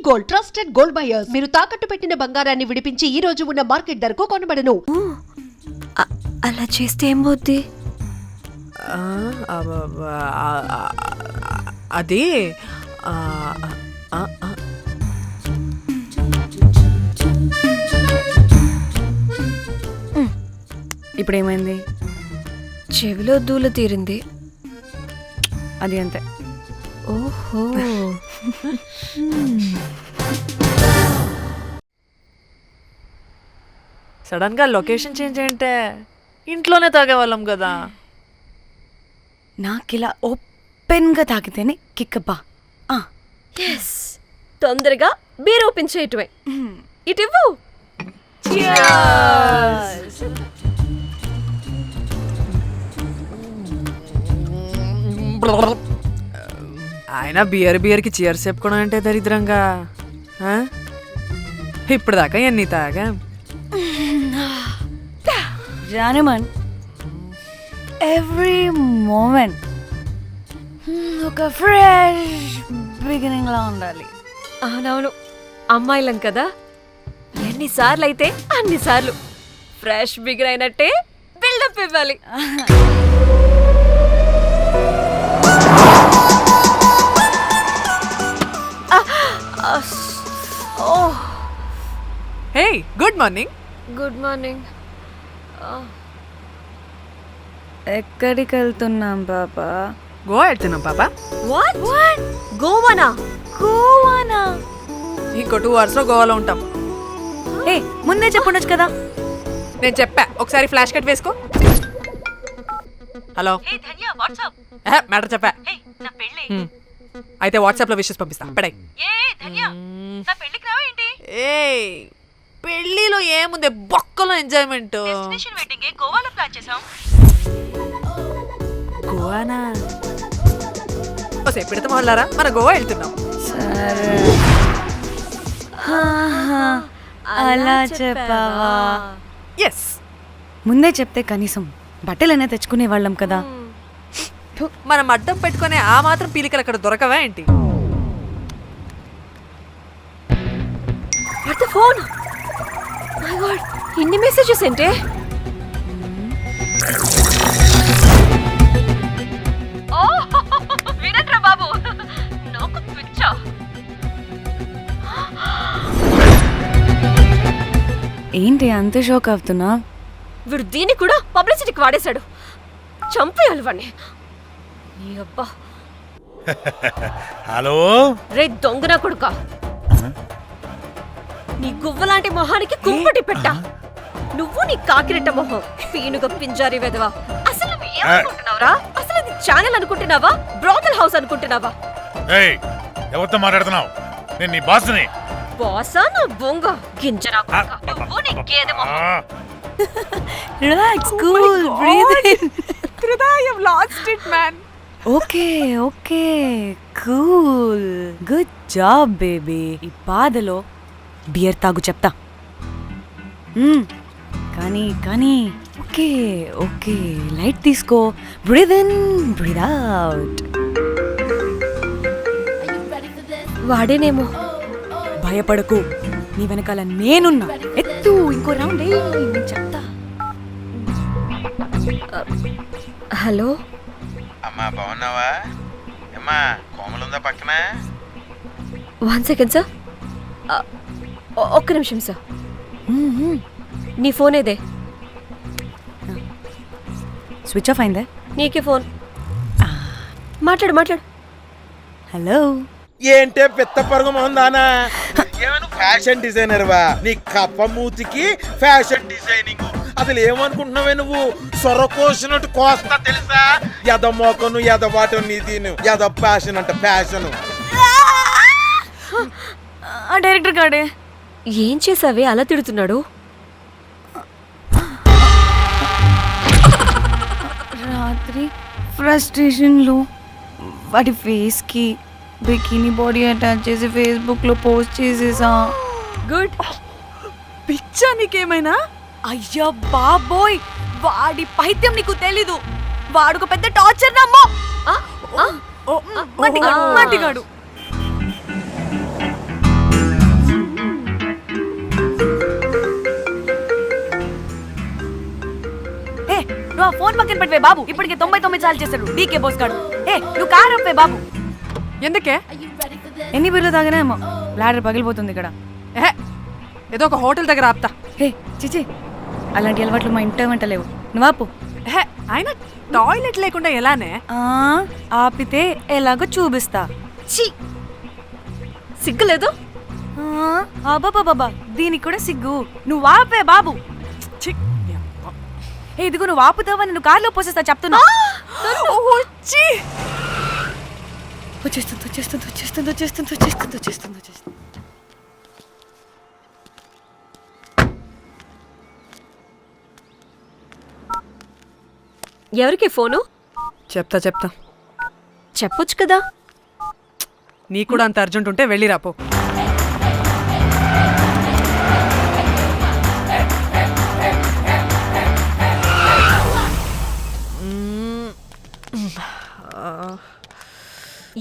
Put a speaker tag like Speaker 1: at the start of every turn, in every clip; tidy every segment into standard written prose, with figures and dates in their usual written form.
Speaker 1: Gold trusted gold buyers. మీరు తాకట్టు పెట్టిన బంగారాన్ని విడిపించి ఈ రోజు ఉన్న మార్కెట్ ధరకు కొనబడను.
Speaker 2: అలా చేస్తే ఏం పోద్ది?
Speaker 3: అది
Speaker 2: ఇప్పుడు ఏమైంది?
Speaker 4: చెవిలో దూల తీరింది.
Speaker 2: అది అంతే.
Speaker 4: ఓహో.
Speaker 3: సడన్ గా లొకేషన్ చేంజ్ అంటే ఇంట్లోనే తాగేవాళ్ళం కదా.
Speaker 2: నాకిలా ఓపెన్ గా తాగితేనే కిక్కబ్బా.
Speaker 4: ఎస్, తొందరగా బీర్ ఓపెన్ చేయటమే. ఇటివ్వు.
Speaker 3: ఆయన బియర్కి చీర్స్ చెప్పుకోవడం అంటే దరిద్రంగా. ఇప్పుడు దాకా ఎన్ని తాగా
Speaker 2: జానమన్, ఎవ్రీ మూమెంట్ ఒక ఫ్రెష్ బిగినింగ్ లా ఉండాలి.
Speaker 4: అవునవును, అమ్మాయిలం కదా, ఎన్నిసార్లు అయితే అన్నిసార్లు ఫ్రెష్ బిగిన్ అయినట్టే బిల్డప్ ఇవ్వాలి.
Speaker 3: హే, గుడ్ మార్నింగ్.
Speaker 4: Good morning.
Speaker 2: ఎక్కడికి వెళ్తున్నాం పాపా?
Speaker 3: గోవా వెళ్తున్నాం పాపా.
Speaker 4: వాట్? గోవానా?
Speaker 2: గోవానా?
Speaker 3: ఇంకో 2 hours లో గోవాలో ఉంటాం.
Speaker 2: ఏ, ముందే చెప్పుండొచ్చు కదా.
Speaker 3: నేను చెప్పా, ఒకసారి ఫ్లాష్ కట్ వేసుకో. హలో, మ్యాటర్ చెప్పా. అయితే వాట్సాప్ లో విషెస్ పంపిస్తా. పడాయి. ఏ పెళ్లిలో ఏముంది, బొక్కలో ఎంజాయ్మెంట్. గోవానా? పెడతాం వాళ్ళారా, మన గోవా వెళ్తున్నాం.
Speaker 2: సరే, అలా చెప్పావా?
Speaker 3: ఎస్,
Speaker 2: ముందే చెప్తే కనీసం బట్టలైనా తెచ్చుకునే వాళ్ళం కదా.
Speaker 3: మనం అడ్డం పెట్టుకునే ఆ మాత్రం పీలికలు అక్కడ దొరకవా ఏంటి?
Speaker 4: What the phone? My God, ఇన్ని మెసేజెస్ ఏంటే? ఓ వీరేంద్ర బాబు, నాకు పిచ్చా.
Speaker 2: ఏంటి అంత షోక్ అవుతున్నా?
Speaker 4: వీడు దీన్ని కూడా పబ్లిసిటీకి వాడేశాడు. చంపేయాలి వాడిని. నీ అబ్బా.
Speaker 5: హలో
Speaker 4: రే దొంగన కొడుక, నీ గువ్వలాంటి మొహానికి కుంపటి పెట్ట. నువ్వు నీ కాకిరెట్ట మొహం, పీనుగ పింజారి వెదవా. అసలు నువ్వు ఏమనుకుంటున్నావురా? అసలు ఇది ఛానల్ అనుకుంటున్నావా, బ్రోకల్ హౌస్ అనుకుంటున్నావా?
Speaker 5: ఏయ్, ఎవరితో మాట్లాడుతున్నావు? నేను నీ బాస్ని.
Speaker 4: బాసా నా బొంగ గింజరా కొడుక, నువ్వు నీ గేదె మొహం.
Speaker 2: Relax, cool, breathe in.
Speaker 3: I have lost it, man.
Speaker 2: Okay okay, cool, good job baby. ఈ బాధలో బియర్ తాగు చెప్తా. కానీ కానీ ఓకే ఓకే, లైట్ తీసుకో. Breathe in, breathe out.
Speaker 4: వాడేనేమో.
Speaker 2: భయపడకు, నీ వెనకాల నేనున్నా. ఎత్తు, ఇంకో రౌండ్ నేను చెప్తా.
Speaker 4: హలో
Speaker 6: అమ్మా, బాగున్నావా? అమ్మా, కోమలుందా పక్కన?
Speaker 4: 1 second సార్, ఒక్క నిమిషం సార్. నీ ఫోన్ ఏదే?
Speaker 2: స్విచ్ ఆఫ్ అయిందే.
Speaker 4: నీకే ఫోన్. మాట్లాడు మాట్లాడు.
Speaker 2: హలో,
Speaker 6: ఏంటే పెద్ద పరుగు మొహందానా? ఏమను ఫ్యాషన్ డిజైనర్వా? నీ కప్ప మూతికి ఫ్యాషన్ డిజైనింగ్. అసలు ఏమనుకుంటున్నావే నువ్వు? సొర కోసినట్టు కోస్తా తెలుసా? ఎద మోకను, ఎద వాటను, నీ దీని ఎద ఫ్యాషన్ అంట ఫ్యాషన్.
Speaker 2: ఆ డైరెక్టర్ గాడే.
Speaker 4: ఏం చేసావే అలా తిడుతున్నాడు?
Speaker 2: రాత్రి ఫ్రస్ట్రేషన్లో వాడి ఫేస్కి బికినీ బాడీ అటాచ్ చేసి ఫేస్బుక్లో పోస్ట్ చేసేసా.
Speaker 4: గుడ్.
Speaker 3: పిచ్చా నీకేమైనా?
Speaker 2: అయ్యా బాబోయ్, వాడి పైత్యం నీకు తెలీదు. వాడుకు పెద్ద టార్చర్ నమ్మో. మట్టిగాడు. ఫోన్ పక్కన పెట్టవే బాబు. ఇప్పటికే 99 సార్లు చేశాడు డీకే బోస్ గాడు. ఏ నువ్వు కారు అప్పే బాబు.
Speaker 3: ఎందుకే?
Speaker 2: ఎన్ని బిర్లు తాగినామో లాడర్ పగిలిపోతుంది ఇక్కడ.
Speaker 3: ఏహే, ఏదో ఒక హోటల్ దగ్గర ఆపుతా.
Speaker 2: హే చిచి, అలాంటి అలవాట్లు మా ఇంట వెంట లేవు. నువ్వు ఆపు.
Speaker 3: ఏహే, అయినా టాయిలెట్ లేకుండా ఎలానే?
Speaker 2: ఆపితే ఎలాగో చూపిస్తా.
Speaker 4: ఛీ సిగ్గులేదు.
Speaker 2: బాబా దీనికి కూడా సిగ్గు. నువ్వు ఆపే బాబు.
Speaker 3: ఛీ,
Speaker 2: ఏ ఇదిగో నువ్వు ఆపుతావని నువ్వు కార్లో పోసేస్తా చెప్తున్నా.
Speaker 3: వచ్చి
Speaker 2: వచ్చేస్తుంది.
Speaker 4: ఎవరికి ఫోను?
Speaker 3: చెప్తా
Speaker 4: చెప్పొచ్చు కదా.
Speaker 3: నీకు కూడా అంత అర్జెంట్ ఉంటే వెళ్ళి రాపో.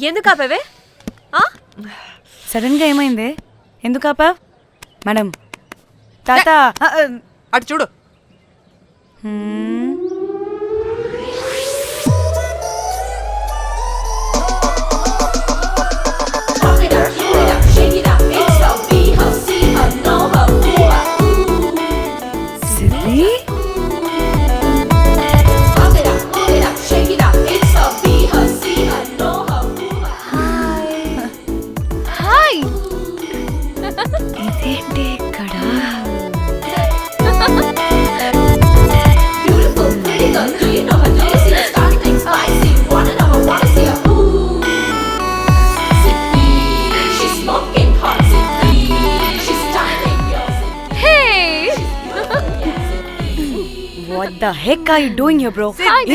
Speaker 4: ఎందుకు ఆపేవే?
Speaker 2: సడన్ గా ఏమైంది? ఎందుకు ఆపా? మేడం తాత
Speaker 3: అటు చూడు.
Speaker 2: సిరి
Speaker 1: హాయ్.
Speaker 2: ఇదేంటి ఇక్కడ? What the heck are you doing here, bro?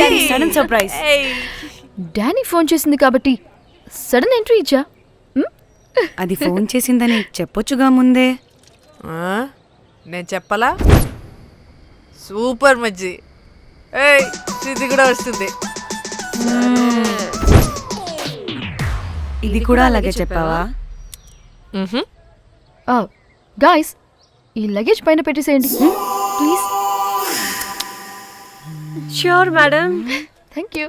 Speaker 2: ఏంటి సడన్ సర్ప్రైజ్?
Speaker 1: డానీ ఫోన్ చేసింది కాబట్టి సడన్ ఎంట్రీ ఇచ్చా.
Speaker 2: అది ఫోన్ చేసిందని చెప్పొచ్చుగా ముందే.
Speaker 3: నేను చెప్పలా? సూపర్ మజ్జి. ఏయ్, ఇది కూడా వస్తుంది.
Speaker 2: ఇది కూడా అలాగే చెప్పావా?
Speaker 1: గాయ్స్, ఈ లగేజ్ పైన పెట్టేసేయండి please.
Speaker 4: Sure madam.
Speaker 1: Thank you.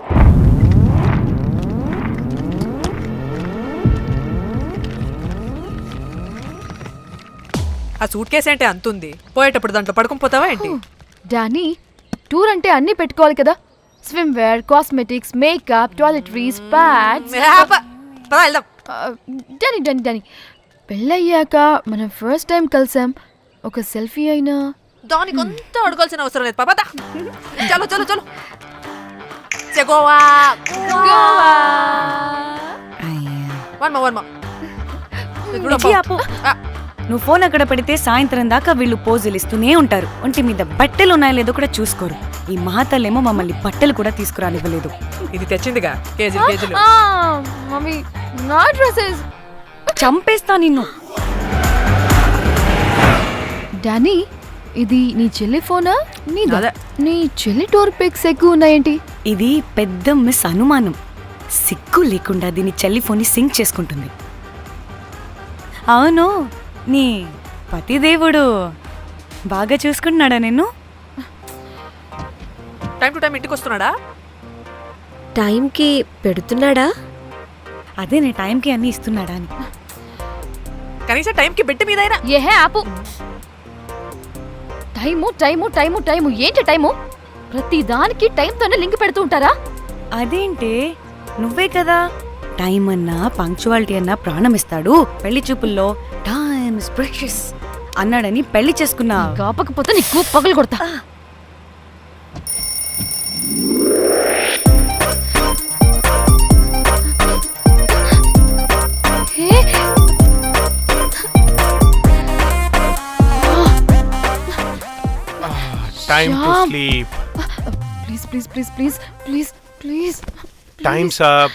Speaker 3: ఆ సూట్ కేసు అంటే అంతుంది. పోయేటప్పుడు దాంట్లో పడుకుని పోతావా ఏంటి?
Speaker 1: డానీ, టూర్ అంటే అన్నీ పెట్టుకోవాలి కదా. Swimwear, cosmetics, makeup, toiletries, pads.
Speaker 3: వెళ్దాం.
Speaker 1: డానీ పెళ్ళయ్యాక మనం ఫస్ట్ టైం కలిసాం. ఒక సెల్ఫీ అయినా.
Speaker 3: దానికి అంతా అడగాల్సిన అవసరం లేదు పాపా. చలో చలో చలో. గోవా. వర్మ.
Speaker 2: నువ్వు ఫోన్ అక్కడ పెడితే సాయంత్రం దాకా వీళ్ళు పోజులు ఇస్తూనే ఉంటారు. ఒంటి మీద బట్టలు ఉన్నాయో లేదో కూడా చూసుకోరు. ఈ మహాతల్లేమో మమ్మల్ని బట్టలు కూడా తీసుకురానివ్వలేదు.
Speaker 3: ఇది తెచ్చిందిగా కేజీలు.
Speaker 1: మమ్మీ, నా డ్రెస్సెస్.
Speaker 2: చంపేస్తా నిన్ను.
Speaker 1: డానీ, ఇది నీ చెల్లి ఫోనా?
Speaker 3: అదే.
Speaker 1: నీ చెల్లి టూర్ పిక్స్ ఎక్కువ ఉన్నాయేంటి?
Speaker 2: ఇది పెద్ద మిస్ అనుమానం. సిగ్గు లేకుండా దీని చెల్లి ఫోన్ని సింక్ చేసుకుంటుంది. అవును, నీ పతిదేవుడు బాగా చూసుకుంటున్నాడా నిన్ను?
Speaker 3: టైం టు టైం ఇంటికి వస్తున్నాడా?
Speaker 4: టైంకి పెడుతున్నాడా?
Speaker 2: అదే నీ టైంకి అన్ని ఇస్తున్నాడా అని.
Speaker 3: కనీసం టైంకి బెట్టి మీదైనా.
Speaker 1: ఏహే ఆపు. టైము ఏంటి టైము? ప్రతి దానికి టైంతోనే లింక్ పెడుతూ ఉంటారా?
Speaker 2: అదేంటి, నువ్వే కదా టైం అన్నా పంక్చువాలిటీ అన్నా ప్రాణం ఇస్తాడు, పెళ్లి చూపుల్లో టైమ్ ఇస్ ప్రెషియస్ అన్నాడని పెళ్లి చేసుకున్నా.
Speaker 1: కాపకపోతే నీకు పగలు కొడతా.
Speaker 7: Time to sleep.
Speaker 1: Please.
Speaker 7: Time's up.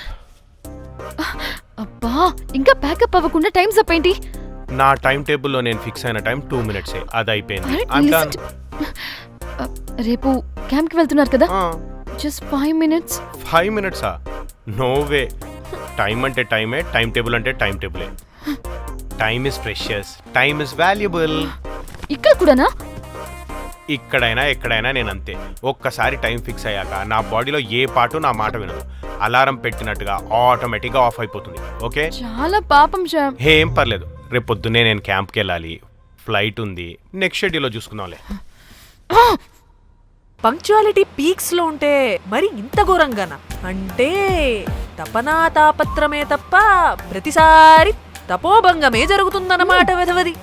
Speaker 1: అబ్బా, ఇంకా ప్యాకప్ అవ్వకుండా టైమ్స్ అప్ ఏంటి?
Speaker 7: నా టైం టేబుల్లో నేను ఫిక్స్ అయిన టైం 2 minutes. అది అయిపోయింది.
Speaker 1: Alright,
Speaker 7: I'm
Speaker 1: listen
Speaker 7: done.
Speaker 1: రేపు క్యాంప్ కి వెళ్తున్నారు కదా? Just 5 minutes.
Speaker 7: 5 minutes? No way. Time అంటే టైమే, టైం టేబుల్ అంటే టైం టేబులే. Time is precious, time is valuable.
Speaker 1: ఇక్కడ కూడానా?
Speaker 7: ఇక్కడైనా ఎక్కడైనా నేను అంతే. ఒక్కసారి టైం ఫిక్స్ అయ్యాక నా బాడీలో ఏ పాటు నా మాట వినదు. అలారం పెట్టినట్టుగా ఆటోమేటిక్గా ఆఫ్ అయిపోతుంది. ఓకే,
Speaker 1: చాలా పాపం శ్యామ్.
Speaker 7: ఏం పర్లేదు. రేపు పొద్దున్నే నేను క్యాంప్కి వెళ్ళాలి, ఫ్లైట్ ఉంది. నెక్స్ట్ షెడ్యూల్లో చూసుకుందాంలే.
Speaker 3: పంక్చువాలిటీ పీక్స్ లో ఉంటే మరి ఇంత ఘోరంగానా? అంటే తపనా తాపత్రమే తప్ప ప్రతిసారి తపోభంగమే జరుగుతుందన్నమాట వెధవది.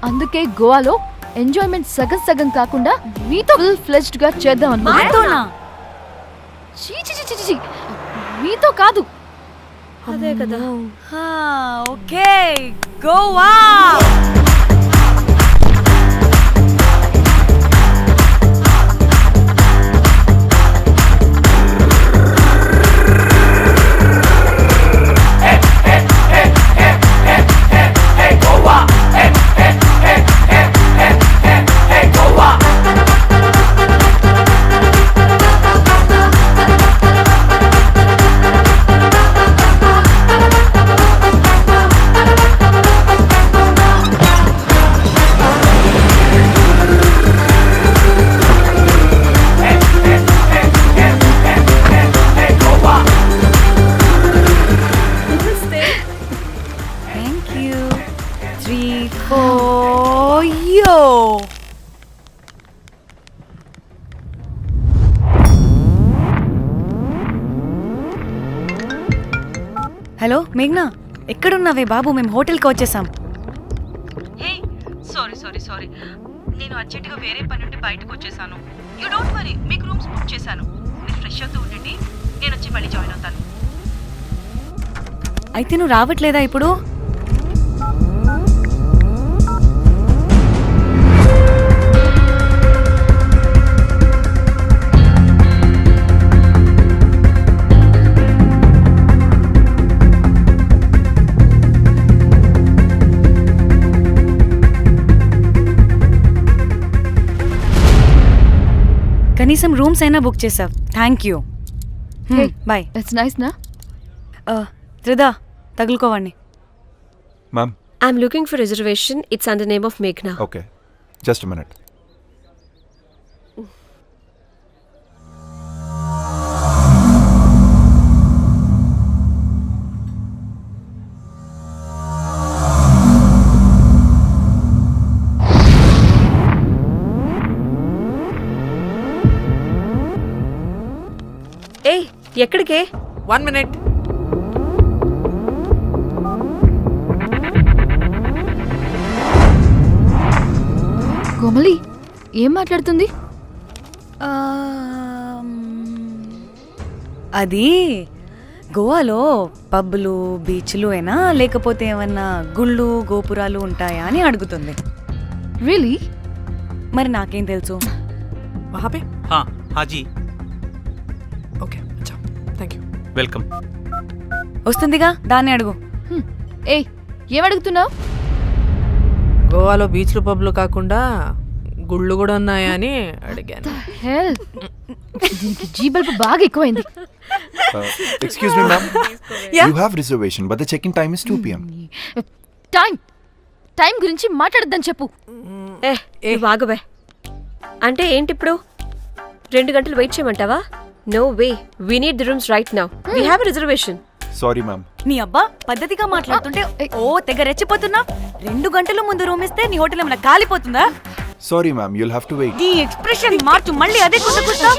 Speaker 1: అందుకే గోవాలో ఎంజాయ్మెంట్ సగం సగం కాకుండా మీతో ఫుల్ ఫ్లెజ్డ్ గా చేద్దాం అనుకున్నా.
Speaker 2: మాతోనా?
Speaker 1: చీ చీ చీ చీ చీ. మీతో కాదు.
Speaker 4: అదే కదా.
Speaker 2: Okay, Goa. Thank you. 3, 4, yo. Hello మేఘ్నా, ఎక్కడున్నావే బాబు? మేము హోటల్కి వచ్చేసాం.
Speaker 8: సారీ నేను అర్జెంటుగా వేరే పని నుండి బయటకు వచ్చేసాను. యూ డోంట్ వరీ, మీకు రూమ్స్ బుక్ చేశాను. మీరు ఫ్రెష్ అవుతూ ఉండండి, నేను వచ్చి మళ్ళీ జాయిన్ అవుతాను.
Speaker 2: అయితే నువ్వు రావట్లేదా ఇప్పుడు? కనీసం రూమ్స్ అయినా బుక్ చేసావు. Thank you.
Speaker 1: Hey,
Speaker 2: bye.
Speaker 1: It's nice నా.
Speaker 2: త్రిదా, తగులుకోవండి.
Speaker 9: Ma'am.
Speaker 4: I'm looking for reservation. It's under name of Meghna.
Speaker 9: Okay. Just a minute.
Speaker 4: ఏయ్, ఎక్కడికే?
Speaker 3: 1 minute.
Speaker 1: కోమలి ఏం మాట్లాడుతుంది?
Speaker 2: అది గోవాలో పబ్బులు బీచ్లు అయినా లేకపోతే ఏమన్నా గుళ్ళు గోపురాలు ఉంటాయా అని అడుగుతుంది.
Speaker 1: రియలీ?
Speaker 2: మరి నాకేం తెలుసు?
Speaker 3: वहाँ पे?
Speaker 10: हाँ जी,
Speaker 3: ओके, अच्छा, थैंक यू.
Speaker 10: वेलकम.
Speaker 2: వస్తుందిగా, దాన్ని అడుగు.
Speaker 1: ఏయ్, ఏం అడుగుతున్నావు?
Speaker 3: గోవాలో బీచ్లు పబ్లు కాకుండా గుళ్ళు కూడా ఉన్నాయా అని అడిగాను.
Speaker 1: హెల్, దీనికి జీబల్బు బాగా ఎక్కువైంది.
Speaker 9: Excuse me, ma'am. You have reservation, but the check-in time is 2 p.m.
Speaker 1: Time గురించి మాట్లాడద్దని చెప్పు.
Speaker 4: నువ్వు ఆగువే. అంటే ఏంటి ఇప్పుడు 2 గంటలు వెయిట్ చేయమంటావా? No way, we need the rooms right now. We have reservation.
Speaker 9: Sorry, ma'am.
Speaker 2: నీ అబ్బా పద్ధతిగా మాట్లాడుతుంటే ఓ తెగ రెచ్చిపోతున్నా. 2 గంటల ముందు రూమ్ ఇస్తే నీ హోటల్ ఏమైనా కాలిపోతుందా?
Speaker 9: Sorry, ma'am. You'll have to wait.
Speaker 2: నీ ఎక్స్ప్రెషన్ మార్చు, మళ్ళీ అదే కుసకుస్తా.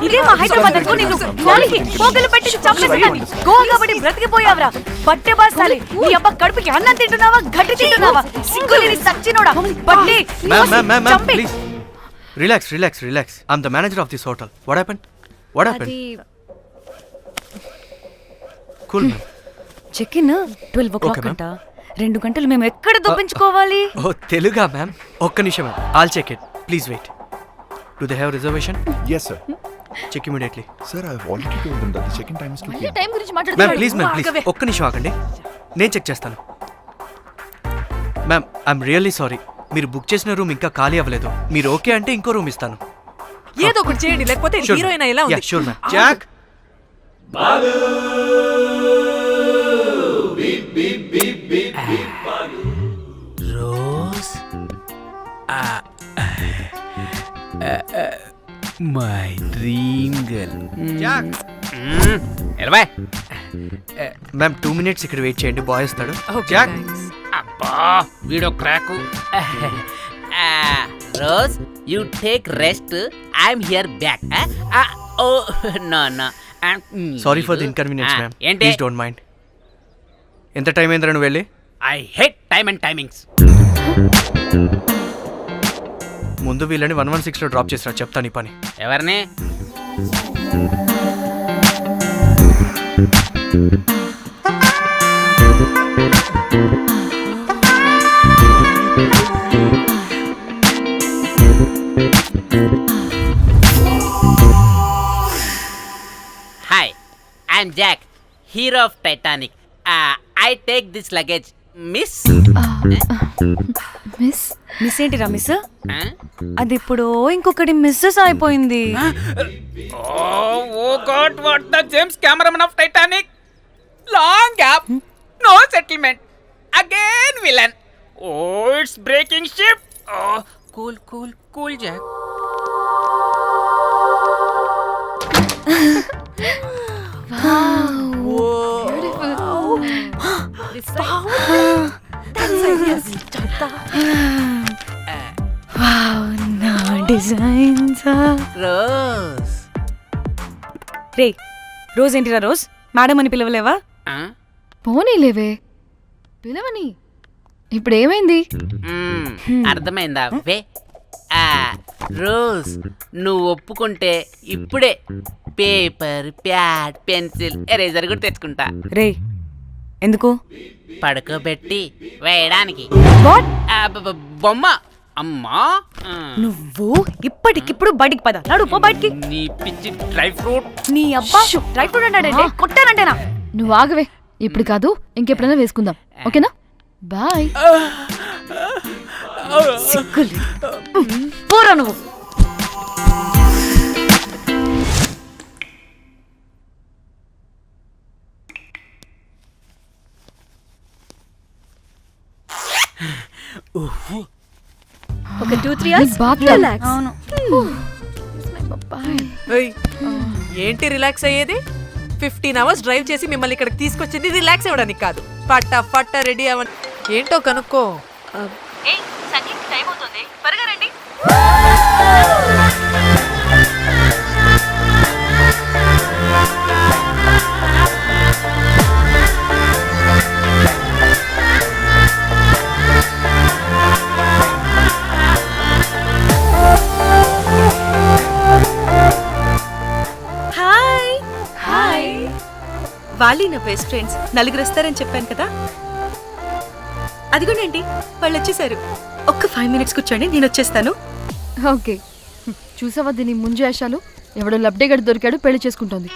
Speaker 2: ఇదే మా హైదరాబాద్ అనుకో. నేను గాలికి పోగలు పెట్టి చంపేస్తాను. గోవా కాబట్టి బ్రతికిపోయావరా పట్టే బాసాలి. నీ అబ్బా కడుపుకి అన్నం తింటున్నావా, గడ్డి తింటున్నావా? సింగులేని సచ్చినోడా పట్టి
Speaker 10: Ma'am,
Speaker 2: చంపి.
Speaker 10: please. Relax. I'm the manager of this hotel. What happened?
Speaker 4: అది
Speaker 10: Cool, ma'am.
Speaker 2: Check in 12 o'clock
Speaker 10: Okay, ma'am.
Speaker 2: అంట. 2 గంటలు మేము ఎక్కడ దొప్పించుకోవాలి?
Speaker 10: Oh, Teluga, ma'am. ఒక్క నిమిషం, ma'am. I'll check it. Please wait. Do they have reservation?
Speaker 9: Yes, sir.
Speaker 10: Check immediately.
Speaker 9: Sir, I've already told them that the check-in time is 2 p.m.
Speaker 1: Time గురించి
Speaker 10: ma'am
Speaker 1: మాట్లాడుతున్నాడు.
Speaker 10: Please ఒక్క నిమిషం ఆగండి, నేను check చేస్తాను. Ma'am, I'm really sorry, మీరు book చేసిన room ఇంకా ఖాళీ అవ్వలేదు. మీరు ఓకే అంటే ఇంకో రూమ్ ఇస్తాను.
Speaker 3: ఏదో ఒకటి చేయండి, లేకపోతే హీరోయిన్ ఎలా ఉంది?
Speaker 10: Sure ma'am. Jack,
Speaker 11: Rose
Speaker 10: my dream girl.
Speaker 11: ఎలవా
Speaker 10: మ్యామ్ 2 minutes ఇక్కడ వెయిట్ చేయండి, బాయ్ వస్తాడు.
Speaker 11: జాక్ అబ్బా వీడో crack. Rose you take rest, I'm here back. Oh no no
Speaker 10: sorry for the inconvenience ma'am,
Speaker 11: ఏంటి?
Speaker 10: Please don't mind. ఎంత time అయిందిరా నువ్వు వెళ్ళి?
Speaker 11: I hate time and timings.
Speaker 10: ముందు వీళ్ళని 116లో డ్రాప్ చేసినా, చెప్తాను ఈ పని.
Speaker 11: ఎవరిని? Hi, I'm Jack, hero of Titanic. I take this luggage miss.
Speaker 1: Miss
Speaker 2: miss ఏంటిరా మిస్? అది ఇప్పుడు ఇంకొకటి మిస్సెస్ అయిపోయింది.
Speaker 11: Oh God, what the James cameraman of Titanic. Long gap, no settlement, again villain. Oh it's breaking ship. Cool cool cool Jack. Rose
Speaker 2: రే Rose ఏంటిరా Rose? Madam అని పిలవలేవా?
Speaker 1: పోనీలేవే, పిలవని. ఇప్పుడు ఏమైంది?
Speaker 11: అర్థమైందా? వే రోజ్, నువ్వు ఒప్పుకుంటే ఇప్పుడే పేపర్, ప్యాడ్, పెన్సిల్, ఎరేజర్ కూడా తెచ్చుకుంటా.
Speaker 2: రే ఎందుకు?
Speaker 11: పడుకోబెట్టి వేయడానికి. బొమ్మ. అమ్మా,
Speaker 2: నువ్వు ఇప్పటికిప్పుడు బయటికి పద. నడు పో బయటికి.
Speaker 11: నీ పిచ్చి డ్రై ఫ్రూట్.
Speaker 2: నీ అబ్బా డ్రై ఫ్రూట్ అన్నాడంటే కొట్టానంటేనా?
Speaker 1: నువ్వు ఆగవే, ఇప్పుడు కాదు ఇంకెప్పుడైనా వేసుకుందాం, ఓకేనా? బాయ్.
Speaker 2: సిగ్గులు పోరా నువ్వు. ఒక 2-3 hours relax.
Speaker 1: అవును.
Speaker 3: ఏంటి రిలాక్స్ అయ్యేది? 15 hours డ్రైవ్ చేసి మిమ్మల్ని ఇక్కడికి తీసుకొచ్చింది రిలాక్స్ అవ్వడానికి కాదు. ఫట్ట రెడీ అవ్వండి. ఏంటో కనుక్కో.
Speaker 8: సంగీత్ టైం అవుతుంది, త్వరగా రండి.
Speaker 4: హాయ్ హాయ్, వాళ్ళు నా బెస్ట్ ఫ్రెండ్స్. నలుగురు వస్తారని చెప్పాను కదా, అదిగోనండి వాళ్ళు వచ్చేసారు. ఒక్క 5 minutes కూర్చోండి, నేను వచ్చేస్తాను.
Speaker 1: ఓకే, చూసావా దీని ముంజు వేషాలు? ఎవడో లబ్డేగడ్ దొరికాడు, పెళ్లి చేసుకుంటోంది.